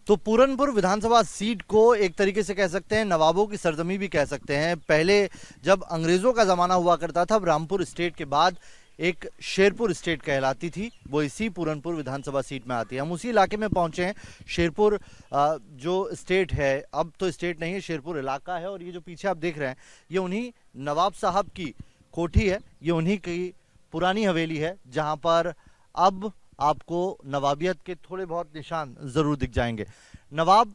तो पूरनपुर विधानसभा सीट को एक तरीके से कह सकते हैं नवाबों की सरजमी भी कह सकते हैं। पहले जब अंग्रेजों का जमाना हुआ करता था, रामपुर स्टेट के बाद एक शेरपुर स्टेट कहलाती थी, वो इसी पूरनपुर विधानसभा सीट में आती है। हम उसी इलाके में पहुंचे हैं। शेरपुर जो स्टेट है, अब तो स्टेट नहीं है, शेरपुर इलाका है। और ये जो पीछे आप देख रहे हैं, ये उन्हीं नवाब साहब की कोठी है, ये उन्हीं की पुरानी हवेली है, जहां पर अब आपको नवाबियत के थोड़े बहुत निशान जरूर दिख जाएंगे। नवाब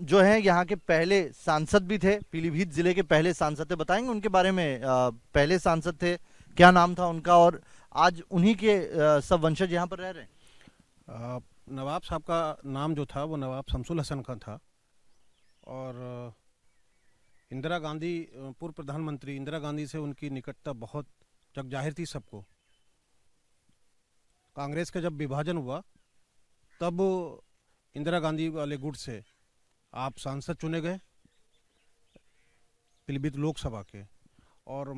जो हैं यहाँ के पहले सांसद भी थे, पीलीभीत जिले के पहले सांसद थे। बताएंगे उनके बारे में, पहले सांसद थे, क्या नाम था उनका, और आज उन्हीं के सब वंशज यहाँ पर रह रहे हैं। नवाब साहब का नाम जो था वो नवाब शमसुल हसन का था। और इंदिरा गांधी, पूर्व प्रधानमंत्री इंदिरा गांधी से उनकी निकटता बहुत जग जाहिर थी सबको। कांग्रेस का जब विभाजन हुआ तब इंदिरा गांधी वाले गुट से आप सांसद चुने गए पीलीभीत लोकसभा के, और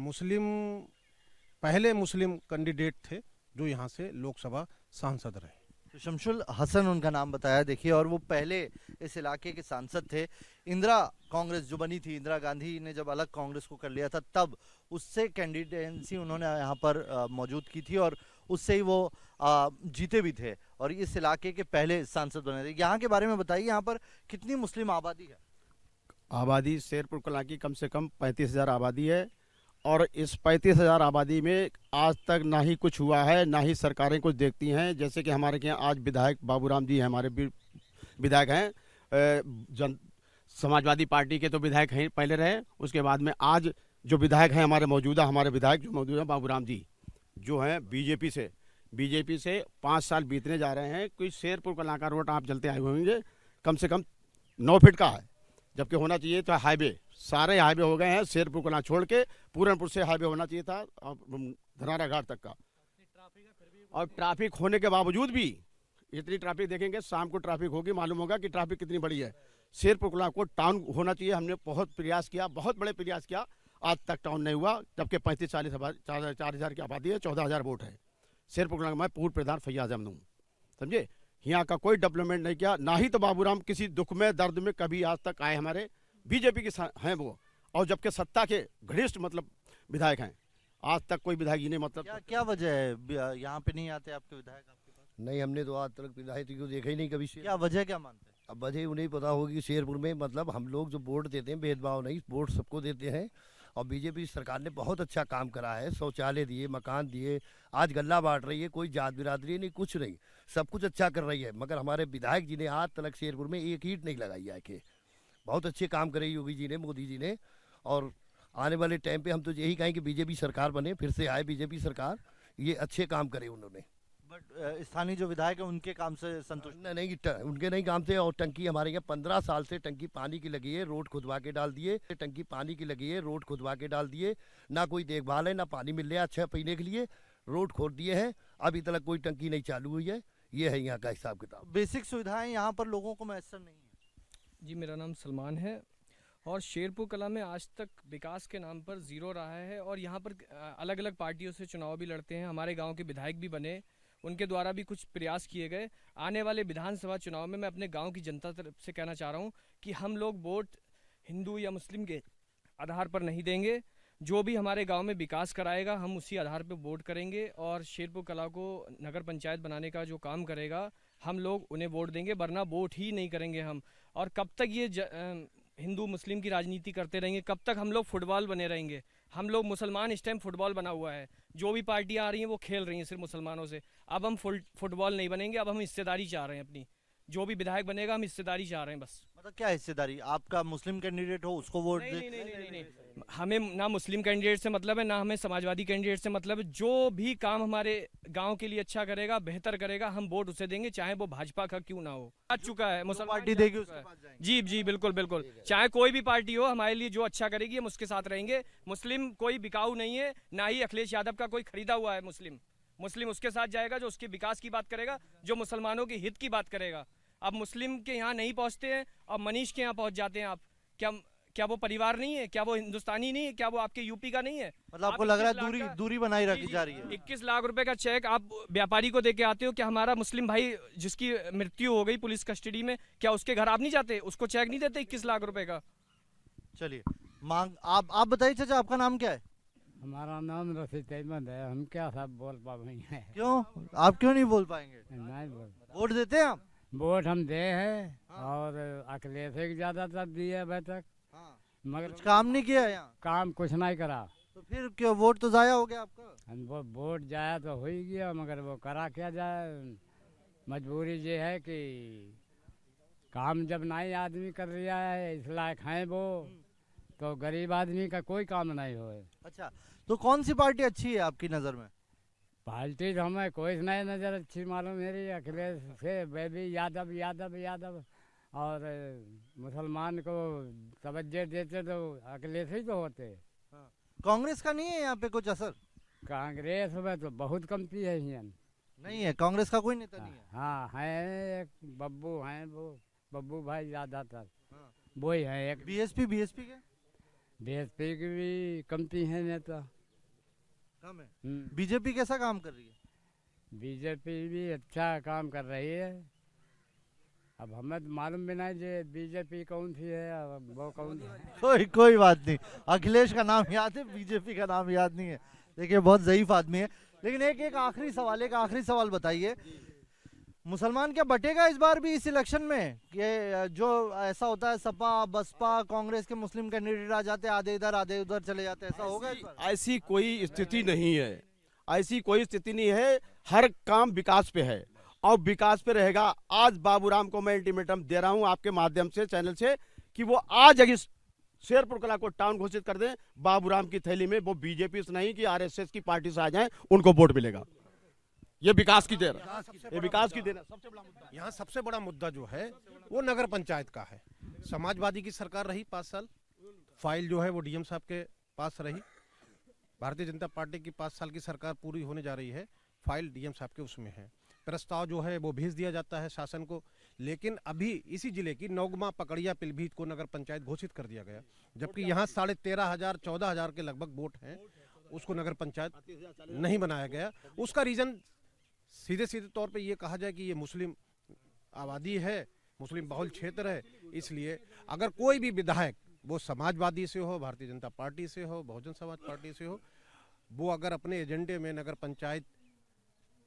पहले मुस्लिम कैंडिडेट थे जो यहाँ से लोकसभा सांसद रहे। तो शमसुल हसन उनका नाम बताया, देखिए, और वो पहले इस इलाके के सांसद थे। इंदिरा कांग्रेस जो बनी थी, इंदिरा गांधी ने जब अलग कांग्रेस को कर लिया था, तब उससे कैंडिडेंसी उन्होंने यहाँ पर मौजूद की थी, और उससे ही वो जीते भी थे, और इस इलाके के पहले सांसद बने थे। यहाँ के बारे में बताइए, यहाँ पर कितनी मुस्लिम आबादी है? आबादी शेरपुर कला की कम से कम 35,000 आबादी है, और इस 35,000 आबादी में आज तक ना ही कुछ हुआ है, ना ही सरकारें कुछ देखती हैं। जैसे कि हमारे यहाँ आज विधायक बाबूराम जी हमारे विधायक हैं, समाजवादी पार्टी के तो विधायक हैं, पहले रहे, उसके बाद में आज जो विधायक हैं हमारे विधायक जो मौजूद हैं बाबूराम जी, जो हैं बीजेपी से 5 साल बीतने जा रहे हैं। कोई शेरपुर कला का रोड आप चलते आए होंगे, कम से कम 9 फीट का है, जबकि होना चाहिए था हाईवे। सारे हाईवे हो गए हैं, शेरपुर कला छोड़ के पूरनपुर से हाईवे होना चाहिए था धनारा घाट तक का। और ट्रैफिक होने के बावजूद भी, इतनी ट्रैफिक देखेंगे, शाम को ट्रैफिक होगी, मालूम होगा कि ट्रैफिक कितनी बड़ी है। शेरपुर कला को टाउन होना चाहिए, हमने बहुत प्रयास किया, बहुत बड़े प्रयास किया, आज तक टाउन नहीं हुआ। जबकि 4,000 की आबादी है, 14,000 वोट है। शेरपुर कला में पूर्व प्रधान फैयाज अहमद हूँ, समझे। यहाँ का कोई डेवलपमेंट नहीं किया, ना ही तो बाबूराम किसी दुख में दर्द में कभी आज तक आए। हमारे बीजेपी के हैं वो, और जबकि सत्ता के घनिष्ठ मतलब विधायक हैं, आज तक कोई विधायक ही नहीं। मतलब क्या वजह है यहाँ पे नहीं आते आपके विधायक आपके पास? नहीं, हमने तो आज तक विधायक को देखा ही नहीं कभी से। क्या वजह, क्या मानते हैं? अब वजह उन्हें पता होगी कि शेरपुर में मतलब हम लोग जो वोट देते हैं, भेदभाव नहीं, वोट सबको देते हैं। और बीजेपी सरकार ने बहुत अच्छा काम करा है, शौचालय दिए, मकान दिए, आज गल्ला बांट रही है, कोई जात बिरादरी नहीं, कुछ नहीं, सब कुछ अच्छा कर रही है। मगर हमारे विधायक जी ने आज तक शेरपुर में एक ईंट नहीं लगाई है कि बहुत अच्छे काम करे योगी जी ने, मोदी जी ने। और आने वाले टाइम पे हम तो यही कहें कि बीजेपी सरकार बने, फिर से आए बीजेपी सरकार, ये अच्छे काम करे उन्होंने। बट स्थानीय जो विधायक है उनके काम से संतुष्ट नहीं, उनके नहीं काम थे। और टंकी हमारे यहाँ 15 साल से टंकी पानी की लगी है, रोड खुदवा के डाल दिए, टंकी पानी की लगी है, रोड खुदवा के डाल दिए, ना कोई देखभाल है, ना पानी मिल रहा अच्छा पीने के लिए, रोड खोद दिए हैं, अभी तक कोई टंकी नहीं चालू हुई है। ये है यहाँ का हिसाब किताब। बेसिक सुविधाएं यहाँ पर लोगों को मैसर नहीं है। जी, मेरा नाम सलमान है, और शेरपुर कला में आज तक विकास के नाम पर ज़ीरो रहा है। और यहाँ पर अलग अलग पार्टियों से चुनाव भी लड़ते हैं, हमारे गांव के विधायक भी बने, उनके द्वारा भी कुछ प्रयास किए गए। आने वाले विधानसभा चुनाव में मैं अपने गांव की जनता तरफ से कहना चाह रहा हूँ कि हम लोग वोट हिंदू या मुस्लिम के आधार पर नहीं देंगे। जो भी हमारे गांव में विकास कराएगा, हम उसी आधार पर वोट करेंगे, और शेरपुर कला को नगर पंचायत बनाने का जो काम करेगा, हम लोग उन्हें वोट देंगे, वरना वोट ही नहीं करेंगे हम। और कब तक ये हिंदू मुस्लिम की राजनीति करते रहेंगे, कब तक हम लोग फुटबॉल बने रहेंगे? हम लोग मुसलमान, इस टाइम फुटबॉल बना हुआ है, जो भी पार्टियां आ रही हैं वो खेल रही हैं सिर्फ मुसलमानों से। अब हम फुटबॉल नहीं बनेंगे, अब हम हिस्सेदारी चाह रहे हैं अपनी। जो भी विधायक बनेगा हम हिस्सेदारी चाह रहे हैं बस। मतलब क्या हिस्सेदारी? आपका मुस्लिम कैंडिडेट हो उसको वोट दे? नहीं, हमें ना मुस्लिम कैंडिडेट से मतलब है, ना हमें समाजवादी कैंडिडेट से मतलब है। जो भी काम हमारे गांव के लिए अच्छा करेगा, बेहतर करेगा, हम वोट उसे देंगे, चाहे वो भाजपा का क्यों ना हो। आ चुका है मुसलमान पार्टी देगी उसके पास जाएंगे। जी, बिल्कुल, चाहे कोई भी पार्टी हो, हमारे लिए जो अच्छा करेगी हम उसके साथ रहेंगे। मुस्लिम कोई बिकाऊ नहीं है, ना ही अखिलेश यादव का कोई खरीदा हुआ है मुस्लिम उसके साथ जाएगा जो उसके विकास की बात करेगा, जो मुसलमानों के हित की बात करेगा। अब मुस्लिम के यहाँ नहीं पहुँचते हैं, अब मनीष के यहाँ पहुँच जाते हैं। आप क्या वो परिवार नहीं है? क्या वो हिंदुस्तानी नहीं है? क्या वो आपके यूपी का नहीं है? मतलब आपको आप लग रहा 21 है लाख दूरी का- दूरी बनाई जी, रखी जी, जा रही है। 21 लाख रुपए का चेक आप व्यापारी को दे के आते हो, क्या हमारा मुस्लिम भाई जिसकी मृत्यु हो गई पुलिस कस्टडी में, क्या उसके घर आप नहीं जाते? उसको चेक नहीं देते 21 लाख रुपए का? चलिए मांग आप बताइए चाचा, आपका नाम क्या है? हमारा नाम रशीद अहमद है। हम क्या सब बोल पाएंगे? क्यों, आप क्यों नहीं बोल पाएंगे? नहीं बोल। वोट देते हैं आप? वोट हम दे हैं और अखिलेश ही ज्यादातर दिए अभी तक, मगर कुछ काम नहीं किया है यहाँ, काम कुछ नहीं करा। तो फिर क्यों वोट तो जाया हो गया आपका? हम वो वोट जाया तो हो ही गया, मगर वो करा क्या जाए। मजबूरी ये है कि काम जब नहीं आदमी कर रहा है, इस लायक हैं वो, तो गरीब आदमी का कोई काम नहीं हो। अच्छा, तो कौन सी पार्टी अच्छी है आपकी नजर में? पार्टी तो हमें कोई नहीं नजर अच्छी मालूम मेरी। अखिलेश से बेबी यादव यादव यादव और मुसलमान को तवज्जो देते तो अखिलेश ही तो होते। कांग्रेस का नहीं है यहाँ पे कुछ असर? कांग्रेस में तो बहुत कमती है यहाँ। नहीं है, कांग्रेस का कोई नेता नहीं है। हाँ है, एक बब्बू हैं, वो बब्बू भाई ज्यादातर हाँ। वो ही है। एक बीएसपी के बीएसपी की भी कमती है नेता। कम है। बीजेपी कैसा काम कर रही है? बीजेपी भी अच्छा काम कर रही है। अब हमें तो मालूम भी नहीं जे बीजेपी कौन सी है और वो कौन सी है। कोई बात नहीं, अखिलेश का नाम याद है, बीजेपी का नाम याद नहीं है। देखिए बहुत ज़ईफ आदमी है। लेकिन एक आखिरी सवाल बताइए, मुसलमान क्या बटेगा इस बार भी इस इलेक्शन में? कि जो ऐसा होता है सपा बसपा कांग्रेस के मुस्लिम कैंडिडेट आ जाते हैं, आधे इधर आधे उधर चले जाते हैं, ऐसा होगा इस बार? ऐसी कोई स्थिति नहीं है, ऐसी कोई स्थिति नहीं है। हर काम विकास पे है और विकास पे रहेगा। आज बाबूराम को मैं अल्टीमेटम दे रहा हूं आपके माध्यम से, चैनल से, कि वो आज अगर शेरपुर कला को टाउन घोषित कर दें, बाबूराम की थैली में वो बीजेपी से नहीं कि आरएसएस की पार्टी से आ जाएं, उनको वोट मिलेगा। ये विकास की देन, ये विकास की देन है। सबसे बड़ा मुद्दा यहाँ सबसे बड़ा मुद्दा जो है वो नगर पंचायत का है। समाजवादी की सरकार रही 5 साल, फाइल जो है वो डीएम साहब के पास रही। भारतीय जनता पार्टी की 5 साल की सरकार पूरी होने जा रही है, फाइल डीएम साहब के उसमें है। प्रस्ताव जो है वो भेज दिया जाता है शासन को, लेकिन अभी इसी जिले की नौगमा पकड़िया पीलीभीत को नगर पंचायत घोषित कर दिया गया, जबकि यहाँ 13,500 14,000 के लगभग वोट हैं, उसको नगर पंचायत नहीं बनाया गया। उसका रीजन सीधे तौर पे ये कहा जाए कि ये मुस्लिम आबादी है, मुस्लिम बहुल क्षेत्र है, इसलिए अगर कोई भी विधायक वो समाजवादी से हो, भारतीय जनता पार्टी से हो, बहुजन समाज पार्टी से हो, वो अगर अपने एजेंडे में नगर पंचायत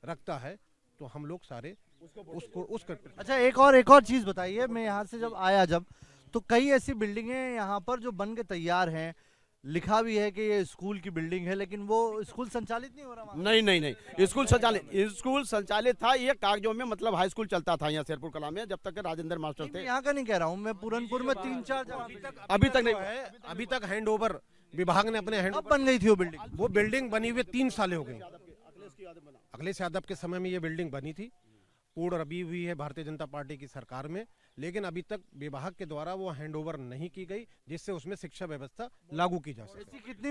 रखता है तो हम लोग सारे उसको अच्छा, एक और चीज बताइए। मैं यहाँ से जब आया तो कई ऐसी बिल्डिंगें यहाँ पर जो बन के तैयार हैं, लिखा भी है कि ये स्कूल की बिल्डिंग है, लेकिन वो स्कूल संचालित नहीं हो रहा। नहीं, स्कूल संचालित था। ये कागजों में मतलब हाई स्कूल चलता था यहाँ शेरपुर कला में, जब तक राजेंद्र मास्टर थे। यहाँ का नहीं कह रहा हूँ मैं, पूरनपुर में 3-4 जगह अभी तक नहीं है। अभी तक हैंड ओवर विभाग ने अपने हैंड अब बन गई थी वो बिल्डिंग बनी हुई 3 साल हो गई। अखिलेश यादव के समय में ये बिल्डिंग बनी थी, पूर्ण रबी हुई है भारतीय जनता पार्टी की सरकार में, लेकिन अभी तक विभाग के द्वारा वो हैंडओवर नहीं की गई, जिससे उसमें शिक्षा व्यवस्था लागू की जा सके। कितनी